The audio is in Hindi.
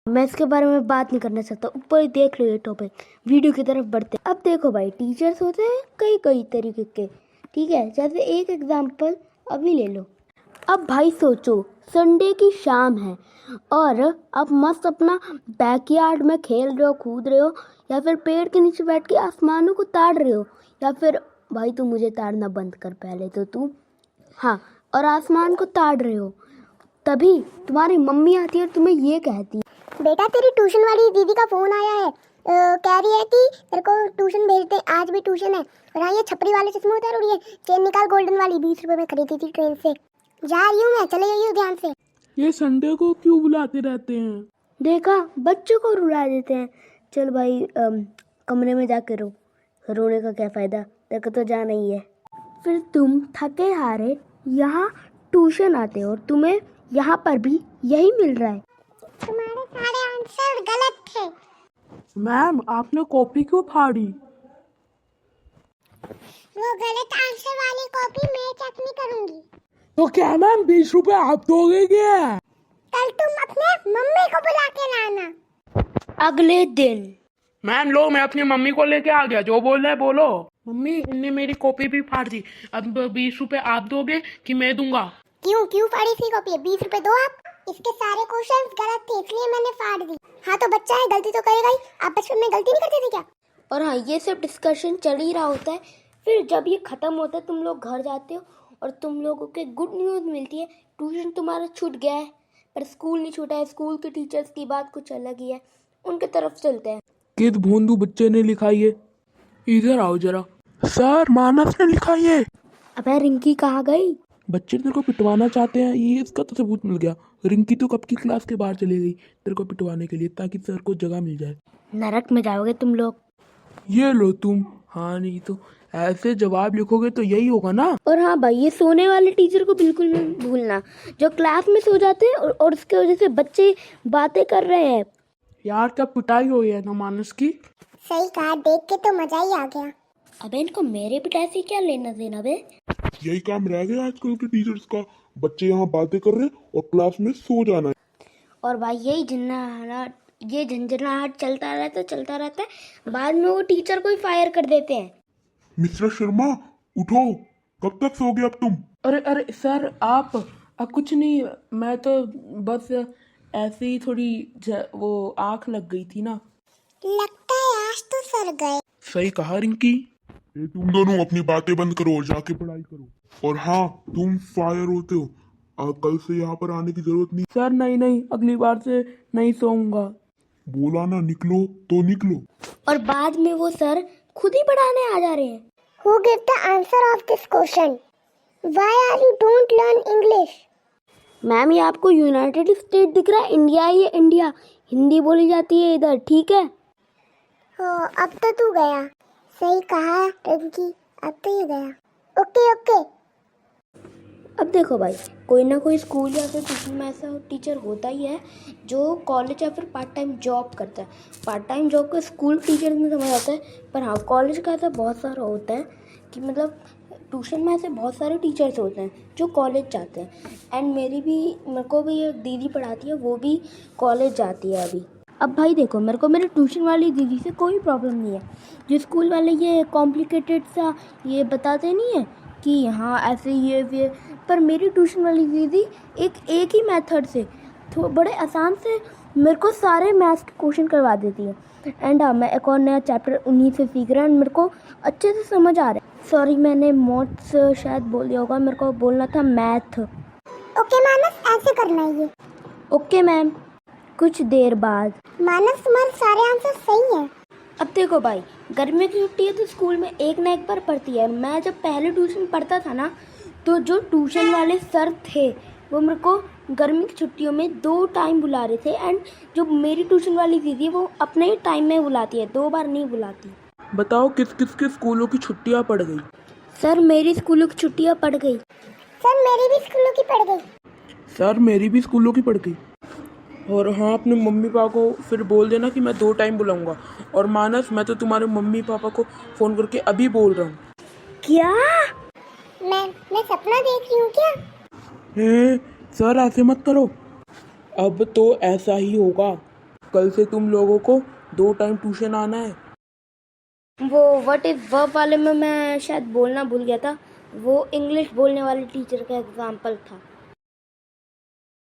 मैं इसके बारे में बात नहीं करना चाहता। ऊपर ही देख लो ये टॉपिक, वीडियो की तरफ बढ़ते। अब देखो भाई, टीचर्स होते हैं कई कई तरीके के, ठीक है। जैसे एक एग्जांपल अभी ले लो। अब भाई सोचो, संडे की शाम है और आप मस्त अपना बैकयार्ड में खेल रहे हो, कूद रहे हो, या फिर पेड़ के नीचे बैठ के आसमानों को ताड़ रहे हो, या फिर भाई तू मुझे ताड़ना बंद कर पहले तो तू, हाँ, और आसमान को ताड़ रहे हो। तभी तुम्हारी मम्मी आती है और तुम्हें ये कहती है, बेटा तेरी ट्यूशन वाली दीदी का फोन आया है, कह रही है कि तेरे को ट्यूशन भेजते, आज भी ट्यूशन है। और हाँ, ये छपरी वाले चश्मे उतार, और ये चेन निकाल गोल्डन वाली, 20 रुपए में खरीदी थी ट्रेन से। जा रही हूँ मैं, चले जाइए ध्यान से। ये संडे को क्यों बुलाते रहते हैं? देखा, बच्चों को रुला देते हैं। चल भाई कमरे में जाके रो, रोने का क्या फ़ायदा, तेरे को तो जाना ही है। फिर तुम थके हारे यहाँ ट्यूशन आते हो और तुम्हें यहाँ पर भी यही मिल रहा है। तुम्हारे सारे आंसर गलत थे। मैम आपने कॉपी क्यों फाड़ी? वो गलत आंसर वाली कॉपी मैं चेक नहीं करूंगी। तो क्या मैम 20 रुपए आप दोगे क्या? कल तुम अपने मम्मी को बुला के लाना। अगले दिन मैम लो, मैं अपनी मम्मी को लेके आ गया, जो बोल रहा है बोलो। मम्मी इनने मेरी कॉपी भी फाड़ दी, अब 20 रुपए आप दोगे कि मैं दूंगा? क्यों क्यों फाड़ी थी कॉपी? 20 रुपए दो आप। इसके सारे क्वेश्चंस गलत थे, इसलिए मैंने फाड़ दी। हाँ तो बच्चा है, गलती तो करेगा ही। आप बचपन में गलती नहीं करते थे क्या? और हाँ, ये सब डिस्कशन चल ही रहा होता है। फिर जब ये ख़त्म होता है, तुम लोग घर जाते हो और तुम लोगों के गुड न्यूज़ मिलती है, ट्यूशन तुम्हारा छूट गया है, पर स्कूल नहीं छूटा है। स्कूल के टीचर्स की बात कुछ अलग ही है, उनके तरफ चलते हैं। किस भोंदू बच्चे ने लिखाई है? इधर आओ जरा। सर मानस ने लिखाई है। अबे रिंकी कहाँ गई? बच्चे तेरे को पिटवाना चाहते हैं, ये इसका तो सबूत मिल गया। रिंकी तो कब की क्लास के बाहर चली गई तेरे को पिटवाने के लिए, ताकि सर को जगह मिल जाए। नरक में जाओगे तुम लोग। ये लो तुम। हाँ नहीं तो ऐसे जवाब लिखोगे तो यही होगा ना। और हाँ भाई, ये सोने वाले टीचर को बिल्कुल नहीं भूलना, जो क्लास में सो जाते हैं और उसके वजह से बच्चे बातें कर रहे हैं। यार क्या पिटाई हुई है ना मानस की। सही कहा, देख के तो मजा ही आ गया। अबे इनको मेरे पिटाई से क्या लेना देना बे? यही काम रह गया आजकल के टीचर्स का, बच्चे यहाँ बातें कर रहे हैं और क्लास में सो जाना है। और भाई ये झंझनाहट चलता रहता है। बाद में वो टीचर को ही फायर कर देते हैं। मिस्टर शर्मा उठो, कब तक सोगे अब तुम? अरे अरे सर आप कुछ नहीं, मैं तो बस ऐसे ही थोड़ी वो आँख लग गई थी ना। लगता है आज तो सर गए। सही कहा रिंकी। ये तुम दोनों अपनी बातें बंद करो और जाके पढ़ाई करो। और हाँ, तुम फायर होते हो, कल से यहाँ पर आने की जरूरत नहीं। सर नहीं, अगली बार से नहीं सोऊंगा। बोला ना निकलो तो निकलो। और बाद में वो सर खुद ही पढ़ाने आ जा रहे हैं। Who gave the answer of this question? Why are you don't learn English? Ma'am ये आपको यूनाइटेड स्टेट दिख रहा है? इंडिया ही है, इंडिया। हिंदी बोली जाती है इधर, ठीक है। अब तो तू गया। सही कहा रिंकी, अब तो ये गया। ओके। अब देखो भाई, कोई ना कोई स्कूल या फिर ट्यूशन में ऐसा टीचर होता ही है जो कॉलेज या फिर पार्ट टाइम जॉब करता है। पार्ट टाइम जॉब को स्कूल टीचर में समझ आता है, पर हाँ कॉलेज का ऐसा बहुत सारा होता है कि मतलब ट्यूशन में ऐसे बहुत सारे टीचर्स होते हैं जो कॉलेज जाते हैं। एंड मेरे को भी एक दीदी पढ़ाती है, वो भी कॉलेज जाती है अभी। अब भाई देखो, मेरे को मेरे ट्यूशन वाली दीदी से कोई प्रॉब्लम नहीं है। जो स्कूल वाले ये कॉम्प्लिकेटेड सा ये बताते नहीं है कि हाँ ऐसे ये, पर मेरी ट्यूशन वाली दीदी एक ही मेथड से बड़े आसान से मेरे को सारे मैथ्स के क्वेश्चन करवा देती है। एंड हाँ, मैं एक और नया चैप्टर उन्हीं से सीख रहा है एंड मेरे को अच्छे से समझ आ रहा है। सॉरी, मैंने मोट्स शायद बोल दिया होगा, मेरे को बोलना था मैथ। ओके मानस, ऐसे करना है ये। Okay ma'am. कुछ देर बाद, मानस तुम्हारे सारे आंसर सही है। अब देखो भाई, गर्मी की छुट्टी है तो स्कूल में एक ना एक बार पढ़ती है। मैं जब पहले ट्यूशन पढ़ता था ना, तो जो ट्यूशन वाले सर थे वो मेरे को गर्मी की छुट्टियों में 2 टाइम बुला रहे थे। एंड जो मेरी ट्यूशन वाली दीदी वो अपने ही टाइम में बुलाती है, 2 बार नहीं बुलाती। बताओ किस किस के स्कूलों की छुट्टियां पड़ गई? सर मेरी स्कूलों की छुट्टियां पड़ गई। सर मेरी भी स्कूलों की पड़ गई। सर मेरी भी स्कूलों की पड़ गई। और हाँ, अपने मम्मी पापा को फिर बोल देना कि मैं 2 टाइम बुलाऊंगा। और मानस, मैं तो तुम्हारे मम्मी पापा को फ़ोन करके अभी बोल रहा हूँ। क्या? मैं सपना देख रही हूँ क्या? सर ऐसे मत करो। अब तो ऐसा ही होगा। कल से तुम लोगों को 2 टाइम ट्यूशन आना है। वो व्हाट इज वर्ब वाले में मैं शायद बोलना भूल गया था, वो इंग्लिश बोलने वाले टीचर का एग्जाम्पल था।